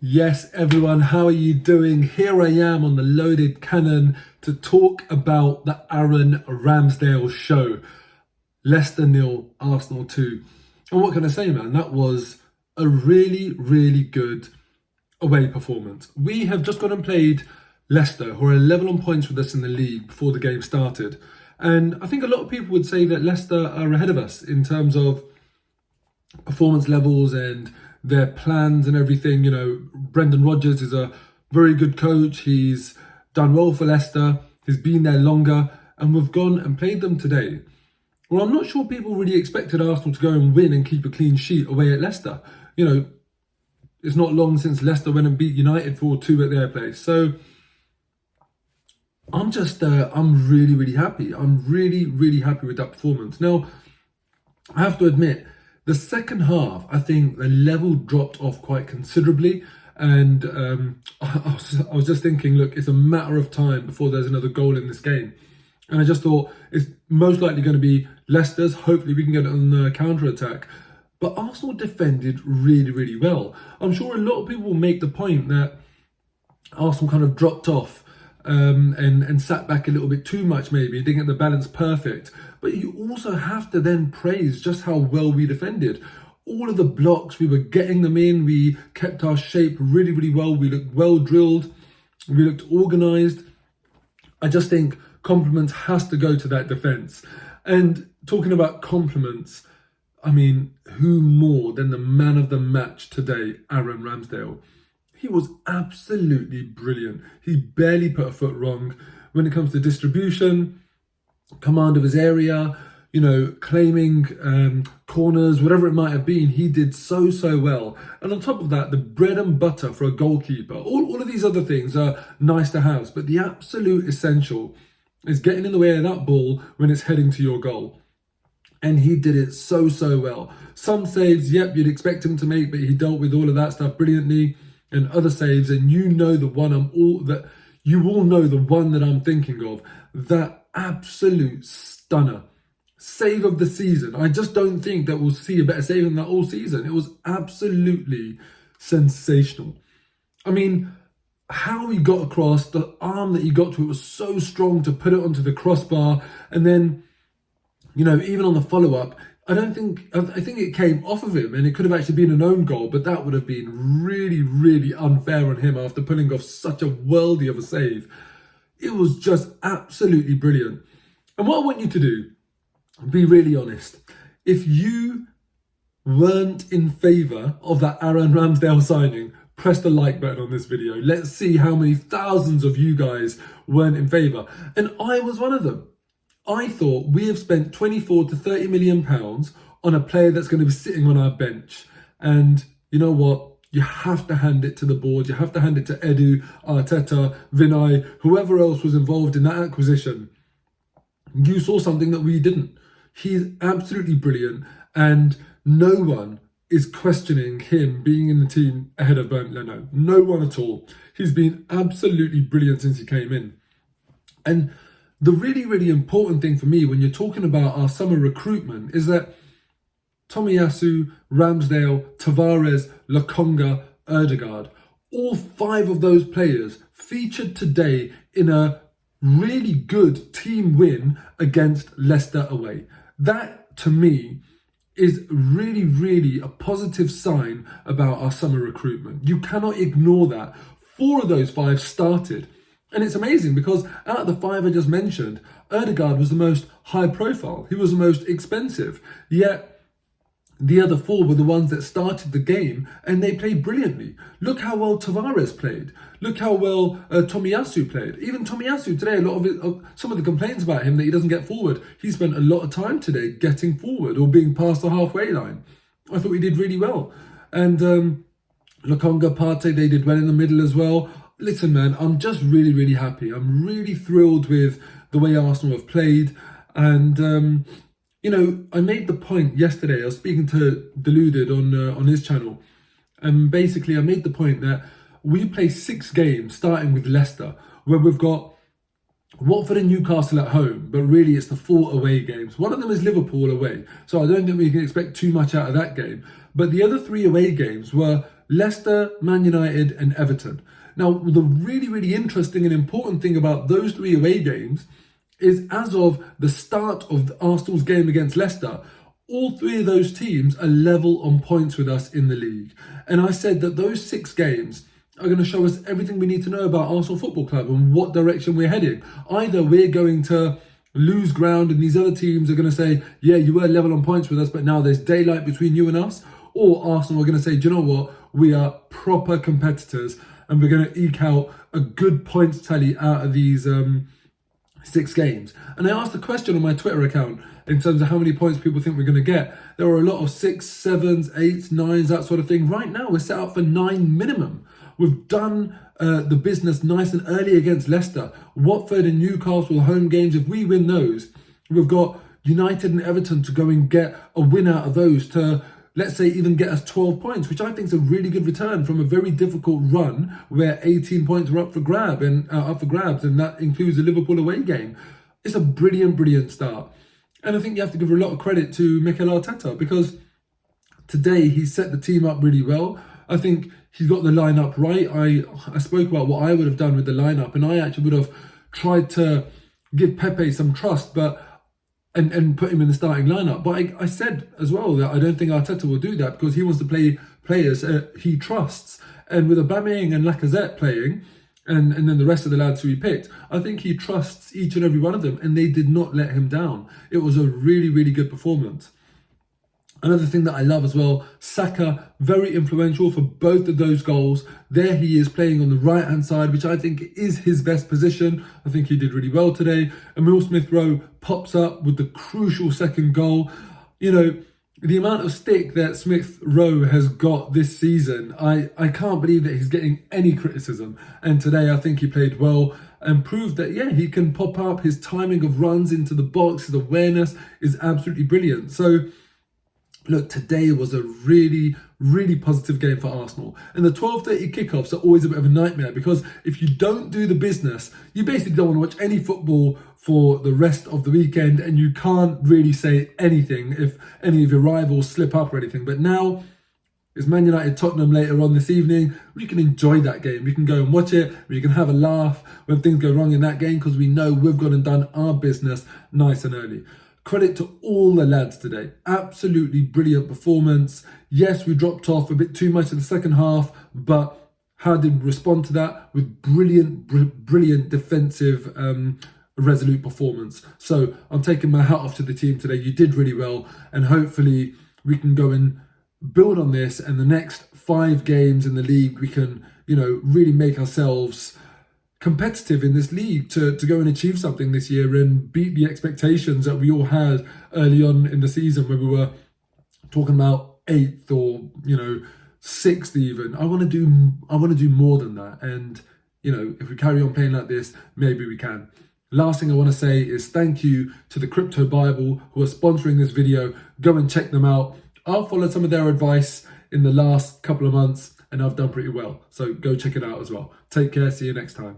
Yes, everyone, how are you doing? Here I am on the loaded cannon to talk about the Aaron Ramsdale show. Leicester 0, Arsenal 2. And what can I say, man? That was a really, really good away performance. We have just gone and played Leicester, who are level on points with us in the league before the game started. And I think a lot of people would say that Leicester are ahead of us in terms of performance levels and their plans and everything. You know, Brendan Rodgers is a very good coach. He's done well for Leicester. He's been there longer. And we've gone and played them today. Well, I'm not sure people really expected Arsenal to go and win and keep a clean sheet away at Leicester. You know, it's not long since Leicester went and beat United 4-2 at their place. So I'm really, really happy. I'm really, really happy with that performance. Now, I have to admit, the second half, I think the level dropped off quite considerably. And I was just thinking, look, it's a matter of time before there's another goal in this game. And I just thought it's most likely going to be Leicester's. Hopefully we can get it on the counter-attack. But Arsenal defended really, really well. I'm sure a lot of people will make the point that Arsenal kind of dropped off and sat back a little bit too much maybe, didn't get the balance perfect. But you also have to then praise just how well we defended. All of the blocks, we were getting them in, we kept our shape really, really well, we looked well drilled, we looked organised. I just think compliments has to go to that defence. And talking about compliments, I mean, who more than the man of the match today, Aaron Ramsdale? He was absolutely brilliant. He barely put a foot wrong when it comes to distribution, command of his area, you know, claiming corners, whatever it might have been. He did so well. And on top of that, the bread and butter for a goalkeeper. All of these other things are nice to have, but the absolute essential is getting in the way of that ball when it's heading to your goal. And he did it so well. Some saves, yep, you'd expect him to make, but he dealt with all of that stuff brilliantly. And other saves, and you know the one you all know the one that I'm thinking of. That absolute stunner. Save of the season. I just don't think that we'll see a better save than that all season. It was absolutely sensational. I mean, how he got across, the arm that he got to it was so strong to put it onto the crossbar. And then, you know, even on the follow-up, I think it came off of him and it could have actually been an own goal, but that would have been really, really unfair on him after pulling off such a worldie of a save. It was just absolutely brilliant. And what I want you to do, be really honest. If you weren't in favour of that Aaron Ramsdale signing, press the like button on this video. Let's see how many thousands of you guys weren't in favour. And I was one of them. I thought we have spent 24 to 30 million pounds on a player that's going to be sitting on our bench. And you know what? You have to hand it to the board. You have to hand it to Edu, Arteta, Vinay, whoever else was involved in that acquisition. You saw something that we didn't. He's absolutely brilliant. And no one is questioning him being in the team ahead of Bernd Leno. No one at all. He's been absolutely brilliant since he came in. And the really, really important thing for me when you're talking about our summer recruitment is that Tomiyasu, Ramsdale, Tavares, Lokonga, Ødegaard, all 5 of those players featured today in a really good team win against Leicester away. That, to me, is really, really a positive sign about our summer recruitment. You cannot ignore that. 4 of those 5 started. And it's amazing because out of the 5 I just mentioned, Ødegaard was the most high profile. He was the most expensive. Yet the other 4 were the ones that started the game and they played brilliantly. Look how well Tavares played. Look how well Tomiyasu played. Even Tomiyasu today, some of the complaints about him that he doesn't get forward. He spent a lot of time today getting forward or being past the halfway line. I thought he did really well. And Lokonga, Partey, they did well in the middle as well. Listen, man, I'm just really, really happy. I'm really thrilled with the way Arsenal have played. And, you know, I made the point yesterday. I was speaking to Deluded on his channel. And basically, I made the point that we play 6 games, starting with Leicester, where we've got Watford and Newcastle at home, but really it's the 4 away games. One of them is Liverpool away. So I don't think we can expect too much out of that game. But the other 3 away games were Leicester, Man United and Everton. Now, the really, really interesting and important thing about those 3 away games is as of the start of Arsenal's game against Leicester, all 3 of those teams are level on points with us in the league. And I said that those 6 games are going to show us everything we need to know about Arsenal Football Club and what direction we're heading. Either we're going to lose ground and these other teams are going to say, yeah, you were level on points with us, but now there's daylight between you and us. Or Arsenal are going to say, do you know what? We are proper competitors and we're going to eke out a good points tally out of these 6 games. And I asked a question on my Twitter account in terms of how many points people think we're going to get. There were a lot of 6s, 7s, 8s, 9s, that sort of thing. Right now, we're set up for 9 minimum. We've done the business nice and early against Leicester. Watford and Newcastle home games, if we win those, we've got United and Everton to go and get a win out of those to, let's say, even get us 12 points, which I think is a really good return from a very difficult run where 18 points were up for grabs, and that includes the Liverpool away game. It's a brilliant, brilliant start. And I think you have to give a lot of credit to Mikel Arteta because today he set the team up really well. I think he got the lineup right. I spoke about what I would have done with the lineup, and I actually would have tried to give Pepe some trust, and put him in the starting lineup. But I said as well that I don't think Arteta will do that because he wants to play players he trusts. And with Aubameyang and Lacazette playing, and then the rest of the lads who he picked, I think he trusts each and every one of them, and they did not let him down. It was a really, really good performance. Another thing that I love as well, Saka, very influential for both of those goals. There he is playing on the right-hand side, which I think is his best position. I think he did really well today. Emile Smith-Rowe pops up with the crucial second goal. You know, the amount of stick that Smith-Rowe has got this season, I can't believe that he's getting any criticism. And today I think he played well and proved that, yeah, he can pop up. His timing of runs into the box, his awareness is absolutely brilliant. So, look, today was a really, really positive game for Arsenal. And the 12:30 kickoffs are always a bit of a nightmare because if you don't do the business, you basically don't want to watch any football for the rest of the weekend, and you can't really say anything if any of your rivals slip up or anything. But now it's Man United Tottenham later on this evening. We can enjoy that game. We can go and watch it. We can have a laugh when things go wrong in that game because we know we've gone and done our business nice and early. Credit to all the lads today. Absolutely brilliant performance. Yes, we dropped off a bit too much in the second half, but how did we respond to that? With brilliant defensive, resolute performance. So I'm taking my hat off to the team today. You did really well, and hopefully we can go and build on this, and the next 5 games in the league, we can, really make ourselves competitive in this league to go and achieve something this year and beat the expectations that we all had early on in the season when we were talking about 8th or 6th even. I want to do more than that, and if we carry on playing like this, maybe we can. Last thing I want to say is thank you to the Crypto Bible who are sponsoring this video. Go and check them out. I've followed some of their advice in the last couple of months and I've done pretty well, so go check it out as well. Take care, see you next time.